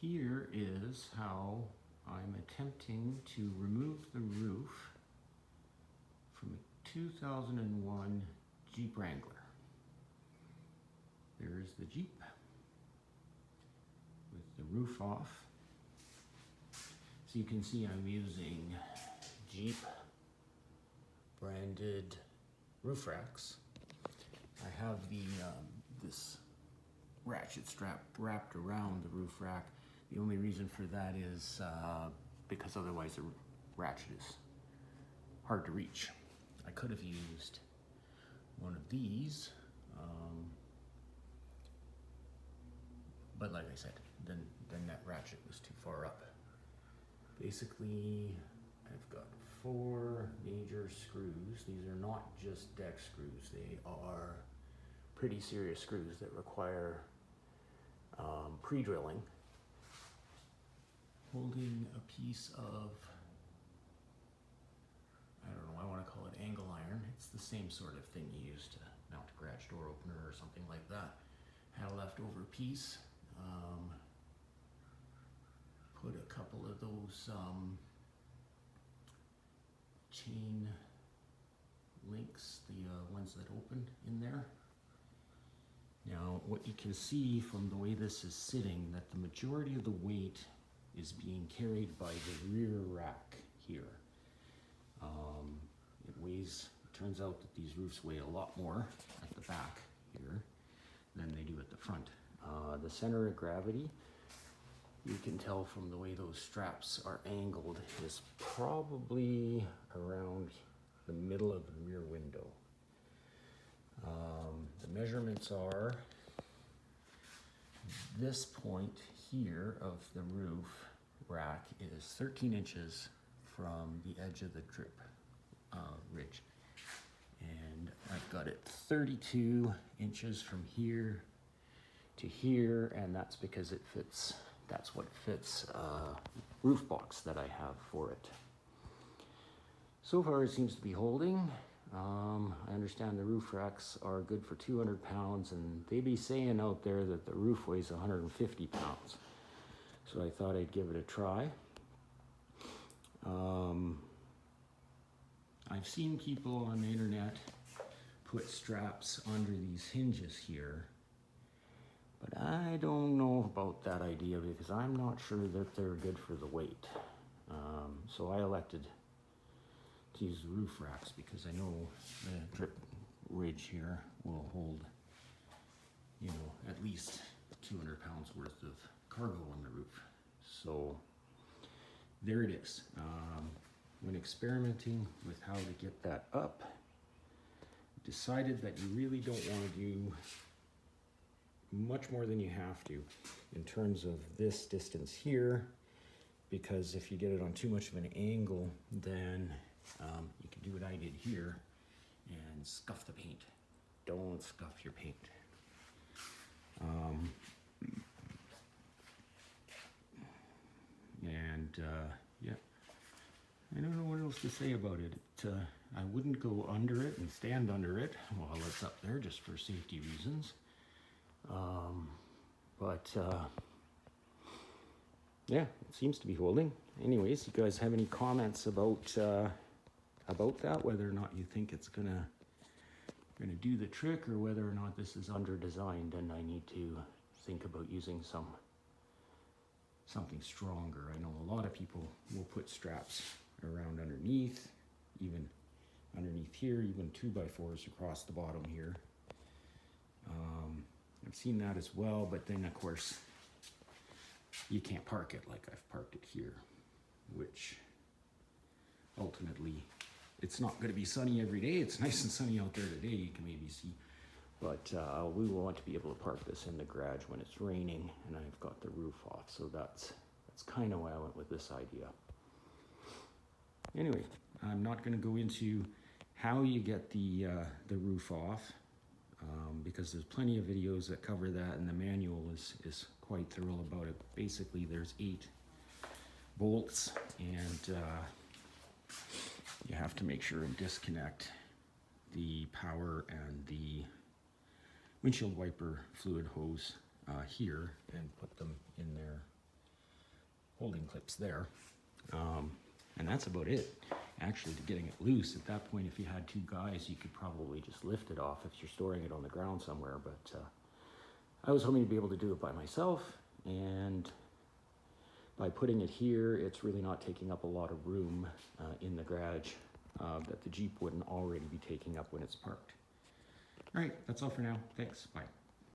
Here is how I'm attempting to remove the roof from a 2001 Jeep Wrangler. There's the Jeep with the roof off. So you can see I'm using Jeep branded roof racks. I have this ratchet strap wrapped around the roof rack. The only reason for that is because otherwise the ratchet is hard to reach. I could have used one of these, but like I said, then that ratchet was too far up. Basically, I've got 4 major screws. These are not just deck screws. They are pretty serious screws that require pre-drilling. Holding a piece of, I don't know, I want to call it angle iron. It's the same sort of thing you use to mount a garage door opener or something like that. Had a leftover piece. Put a couple of those chain links, the ones that open, in there. Now, what you can see from the way this is sitting, that the majority of the weight is being carried by the rear rack here. It turns out that these roofs weigh a lot more at the back here than they do at the front. The center of gravity, you can tell from the way those straps are angled, is probably around the middle of the rear window. The measurements are this point here of the roof rack is 13 inches from the edge of the drip ridge. And I've got it 32 inches from here to here, and that's because it fits, that's what fits roof box that I have for it. So far it seems to be holding. I understand the roof racks are good for 200 pounds, and they be saying out there that the roof weighs 150 pounds. So I thought I'd give it a try. I've seen people on the internet put straps under these hinges here, but I don't know about that idea because I'm not sure that they're good for the weight. So I elected to use the roof racks because I know the drip ridge here will hold, you know, at least 200 pounds worth of cargo on the roof. So there it is. When experimenting with how to get that up, decided that you really don't want to do much more than you have to in terms of this distance here, because if you get it on too much of an angle, then you can do what I did here and scuff the paint. Don't scuff your paint. Yeah, I don't know what else to say about it. I wouldn't go under it and stand under it while it's up there just for safety reasons. Yeah, it seems to be holding. Anyways, you guys have any comments about that, whether or not you think it's gonna do the trick, or whether or not this is under designed and I need to think about using something stronger. I know a lot of people will put straps around underneath, even underneath here, even 2x4s across the bottom here. I've seen that as well, but then of course you can't park it like I've parked it here, which ultimately it's not going to be sunny every day. It's nice and sunny out there today, you can maybe see, but we want to be able to park this in the garage when it's raining and I've got the roof off. So that's kind of why I went with this idea. Anyway, I'm not going to go into how you get the roof off, because there's plenty of videos that cover that, and the manual is quite thorough about it. Basically, there's 8 bolts, and you have to make sure and disconnect the power and the windshield wiper fluid hose here and put them in there holding clips there. And that's about it. Actually, to getting it loose, at that point, if you had two guys, you could probably just lift it off if you're storing it on the ground somewhere. But I was hoping to be able to do it by myself, and by putting it here, it's really not taking up a lot of room in the garage that the Jeep wouldn't already be taking up when it's parked. All right, that's all for now. Thanks. Bye.